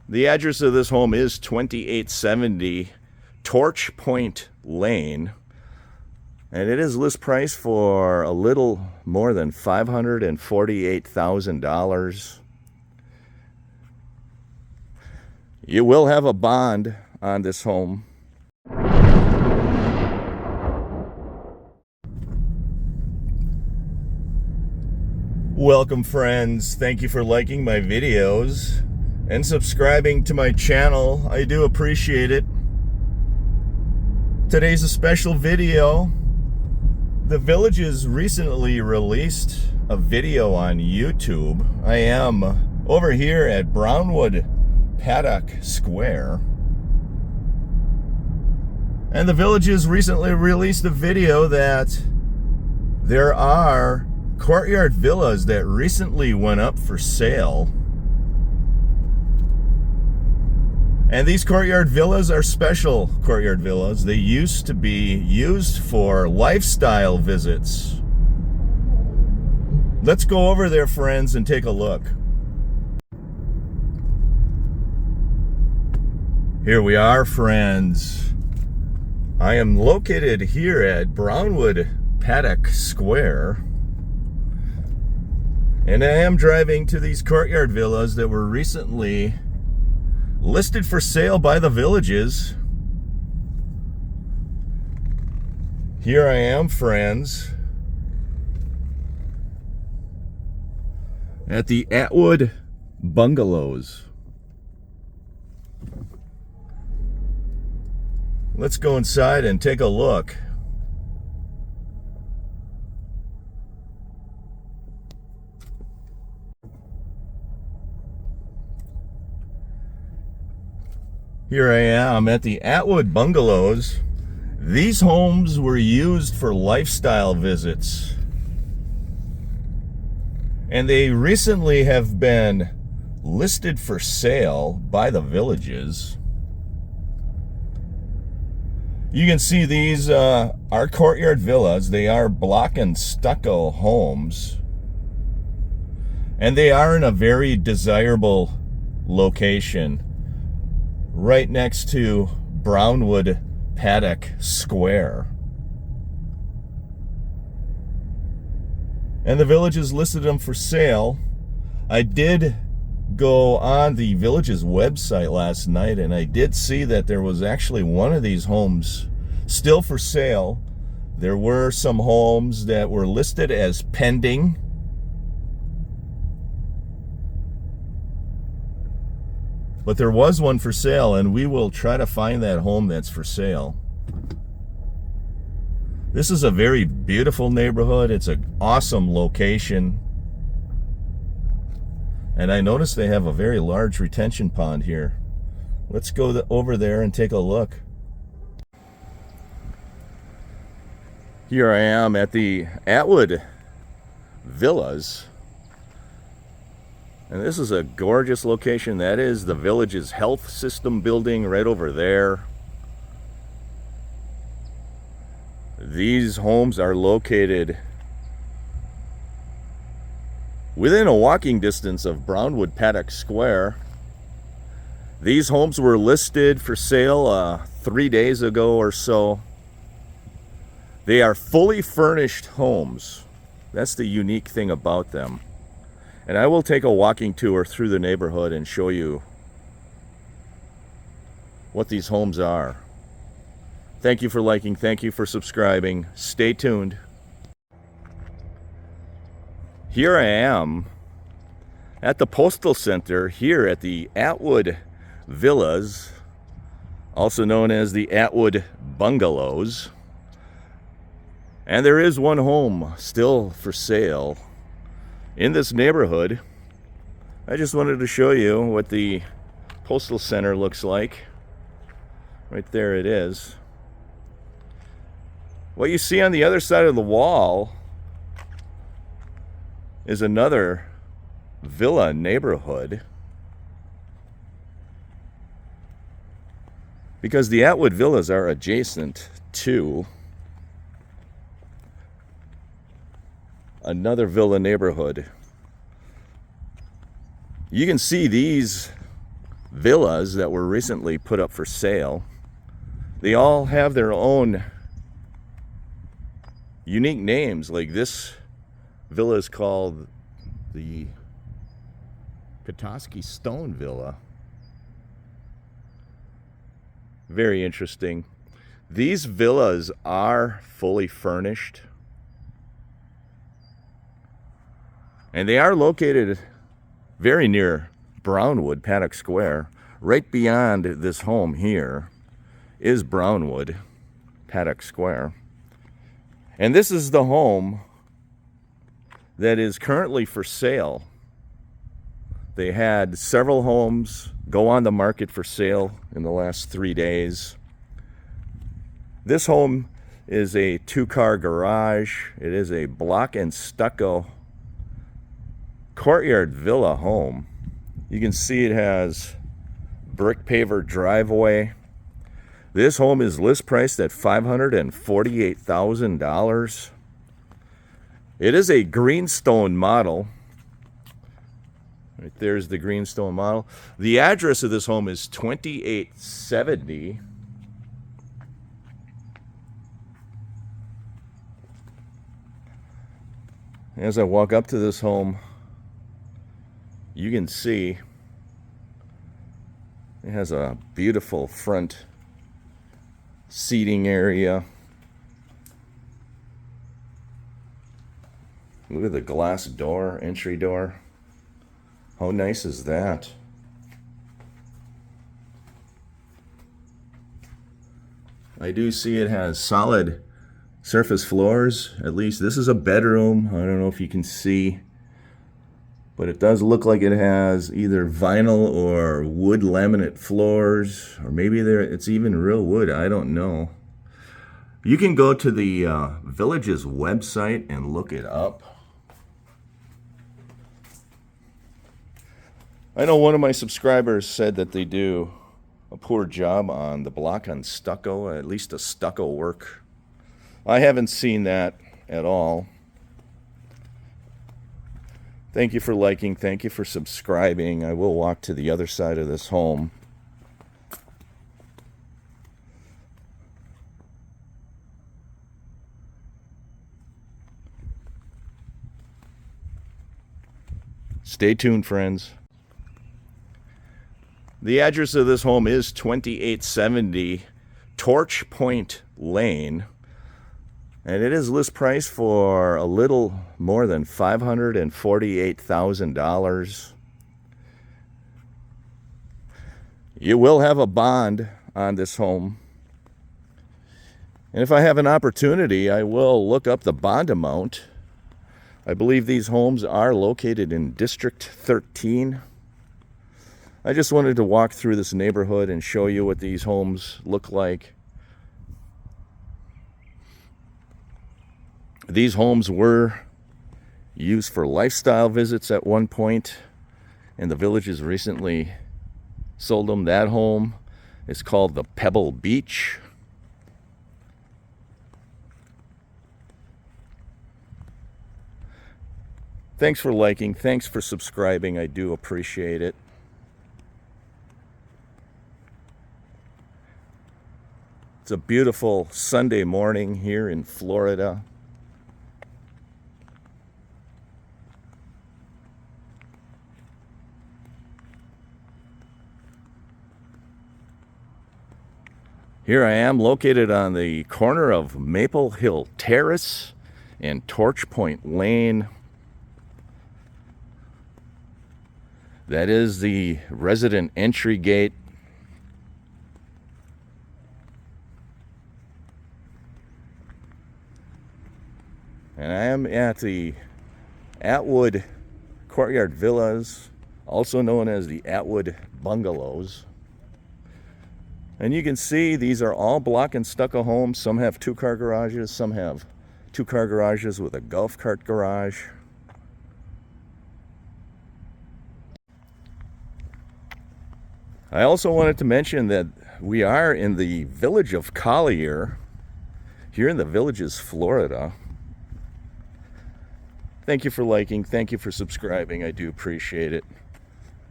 The address of this home is 2870 Torch Point Lane, and it is list price for a little more than $548,000. You will have a bond on this home. Welcome, friends. Thank you for liking my videos and subscribing to my channel. I do appreciate it. Today's a special video. The Villages recently released a video on YouTube. I am over here at Brownwood Paddock Square, and the Villages recently released a video that there are courtyard villas that recently went up for sale. And these courtyard villas are special courtyard villas. They used to be used for lifestyle visits. Let's go over there, friends, and take a look. Here we are, friends. I am located here at Brownwood Paddock Square, and I am driving to these courtyard villas that were recently listed for sale by the Villages. Here I am, friends, at the Atwood Bungalows. Let's go inside and take a look. Here I am at the Atwood Bungalows. These homes were used for lifestyle visits, and they recently have been listed for sale by the Villages. You can see these are courtyard villas. They are block and stucco homes, and they are in a very desirable location, right next to Brownwood Paddock Square. And the Villages listed them for sale. I did go on the Villages website last night, and I did see that there was actually one of these homes still for sale. There were some homes that were listed as pending, but there was one for sale, and we will try to find that home that's for sale. This is a very beautiful neighborhood. It's an awesome location. And I noticed they have a very large retention pond here. Let's go over there and take a look. Here I am at the Atwood Villas. And this is a gorgeous location. That is the Villages Health System building right over there. These homes are located within a walking distance of Brownwood Paddock Square. These homes were listed for sale 3 days ago or so. They are fully furnished homes. That's the unique thing about them. And I will take a walking tour through the neighborhood and show you what these homes are. Thank you for liking. Thank you for subscribing. Stay tuned. Here I am at the Postal Center here at the Atwood Villas, also known as the Atwood Bungalows. And there is one home still for sale in this neighborhood. I just wanted to show you what the Postal Center looks like. Right there it is. What you see on the other side of the wall is another villa neighborhood, because the Atwood Villas are adjacent to another villa neighborhood. You can see these villas that were recently put up for sale. They all have their own unique names. Like this villa is called the Petoskey Stone Villa. Very interesting. These villas are fully furnished, and they are located very near Brownwood, Paddock Square. Right beyond this home here is Brownwood, Paddock Square. And this is the home that is currently for sale. They had several homes go on the market for sale in the last 3 days. This home is a 2-car garage. It is a block and stucco courtyard villa home. You can see it has brick paver driveway. This home is list priced at $548,000. It is a greenstone model. Right there's the greenstone model. The address of this home is 2870 As I walk up to this home, you can see it has a beautiful front seating area. Look at the glass door, entry door. How nice is that? I do see it has solid surface floors. At least this is a bedroom. I don't know if you can see, but it does look like it has either vinyl or wood laminate floors, or maybe it's even real wood. I don't know. You can go to the village's website and look it up. I know one of my subscribers said that they do a poor job on the block on stucco, at least a stucco work. I haven't seen that at all. Thank you for liking, thank you for subscribing. I will walk to the other side of this home. Stay tuned, friends. The address of this home is 2870 Torch Point Lane, and it is list price for a little more than $548,000. You will have a bond on this home, and if I have an opportunity, I will look up the bond amount. I believe these homes are located in District 13. I just wanted to walk through this neighborhood and show you what these homes look like. These homes were used for lifestyle visits at one point, and the village has recently sold them. That home is called the Pebble Beach. Thanks for liking, thanks for subscribing. I do appreciate it. It's a beautiful Sunday morning here in Florida. Here I am, located on the corner of Maple Hill Terrace and Torch Point Lane. That is the resident entry gate. And I am at the Atwood Courtyard Villas, also known as the Atwood Bungalows. And you can see these are all block and stucco homes. Some have 2-car garages, some have 2-car garages with a golf cart garage. I also wanted to mention that we are in the village of Collier, here in the Villages, Florida. Thank you for liking, thank you for subscribing. I do appreciate it.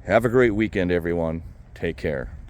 Have a great weekend, everyone. Take care.